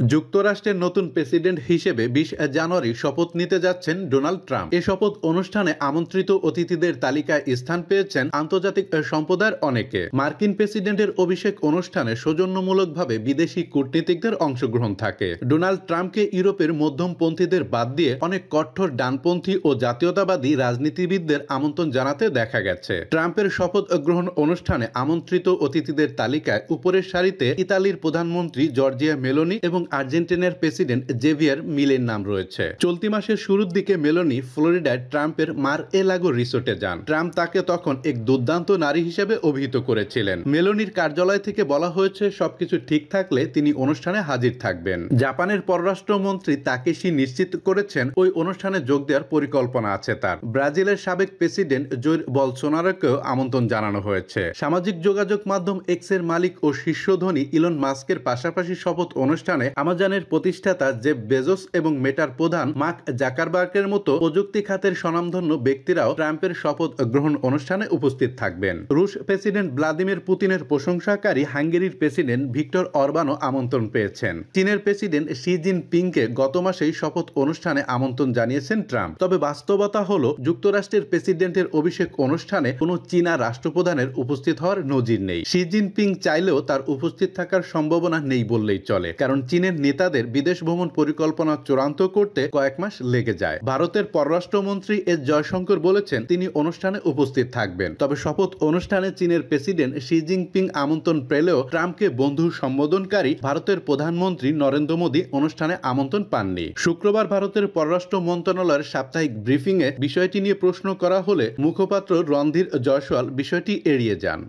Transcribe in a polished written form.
যুক্তরাষ্ট্রের নতুন প্রেসিডেন্ট হিসেবে ২০ জানুয়ারি শপথ নিতে যাচ্ছেন ডোনাল্ড ট্রাম্প। এ শপথ অনুষ্ঠানে আমন্ত্রিত অতিথিদের তালিকায় স্থান পেয়েছেন আন্তর্জাতিক সম্প্রদায়ের অনেকে। মার্কিন প্রেসিডেন্টের অভিষেক অনুষ্ঠানে সৌজন্যমূলকভাবে বিদেশি কূটনীতিকদের অংশগ্রহণ থাকে। ডোনাল্ড ট্রাম্পকে ইউরোপের মধ্যমপন্থীদের বাদ দিয়ে অনেক কঠোর ডানপন্থী ও জাতীয়তাবাদী রাজনীতিবিদদের আমন্ত্রণ জানাতে দেখা গেছে। ট্রাম্পের শপথ গ্রহণ অনুষ্ঠানে আমন্ত্রিত অতিথিদের তালিকায় উপরের সারিতে ইতালির প্রধানমন্ত্রী জর্জিয়া মেলোনি এবং আর্জেন্টিনার প্রেসিডেন্ট জেভিয়ার মিলের নাম রয়েছে। চলতি মাসের শুরুর দিকে মেলোনি ফ্লোরিডায় ট্রাম্পের মার এ লাগো রিসোর্টে যান। ট্রাম্প তাকে তখন এক দুর্দান্ত নারী হিসেবে অভিহিত করেছিলেন। মেলোনির কার্যালয় থেকে বলা হয়েছে সবকিছু ঠিক থাকলে তিনি অনুষ্ঠানে হাজির থাকবেন। জাপানের পররাষ্ট্রমন্ত্রী তাকেশি নিশ্চিত করেছেন ওই অনুষ্ঠানে যোগ দেওয়ার পরিকল্পনা আছে তার। ব্রাজিলের সাবেক প্রেসিডেন্ট জৈর বলসোনারোকেও আমন্ত্রণ জানানো হয়েছে। সামাজিক যোগাযোগ মাধ্যম এক্সের মালিক ও শীর্ষ ধনী ইলন মাস্কের পাশাপাশি শপথ অনুষ্ঠানে আমাজনের প্রতিষ্ঠাতা জেফ বেজোস এবং মেটার প্রধান মার্ক জাকারবার্গের মতো প্রযুক্তি খাতের স্বনামধন্য ব্যক্তিরাও ট্রাম্পের শপথ গ্রহণ অনুষ্ঠানে উপস্থিত থাকবেন। রুশ প্রেসিডেন্ট ভ্লাদিমির পুতিনের প্রশংসাকারী হাঙ্গেরির প্রেসিডেন্ট ভিক্টর অরবানও আমন্ত্রণ পেয়েছেন। চীনের প্রেসিডেন্ট শি জিনপিংকে গত মাসেই শপথ অনুষ্ঠানে আমন্ত্রণ জানিয়েছেন ট্রাম্প। তবে বাস্তবতা হলো যুক্তরাষ্ট্রের প্রেসিডেন্টের অভিষেক অনুষ্ঠানে কোনো চীনা রাষ্ট্রপ্রধানের উপস্থিত হওয়ার নজির নেই। শি জিনপিং চাইলেও তার উপস্থিত থাকার সম্ভাবনা নেই বললেই চলে, কারণ চীনের নেতাদের বিদেশ ভ্রমণ পরিকল্পনা চূড়ান্ত করতে কয়েক মাস লেগে যায়। ভারতের পররাষ্ট্রমন্ত্রী এস জয়শঙ্কর বলেছেন তিনি অনুষ্ঠানে উপস্থিত থাকবেন। তবে শপথ অনুষ্ঠানে চীনের প্রেসিডেন্ট শি জিনপিং আমন্ত্রণ পেলেও ট্রাম্পকে বন্ধু সম্বোধনকারী ভারতের প্রধানমন্ত্রী নরেন্দ্র মোদী অনুষ্ঠানে আমন্ত্রণ পাননি। শুক্রবার ভারতের পররাষ্ট্র মন্ত্রণালয়ের সাপ্তাহিক ব্রিফিংয়ে বিষয়টি নিয়ে প্রশ্ন করা হলে মুখপাত্র রণধীর জয়সওয়াল বিষয়টি এড়িয়ে যান।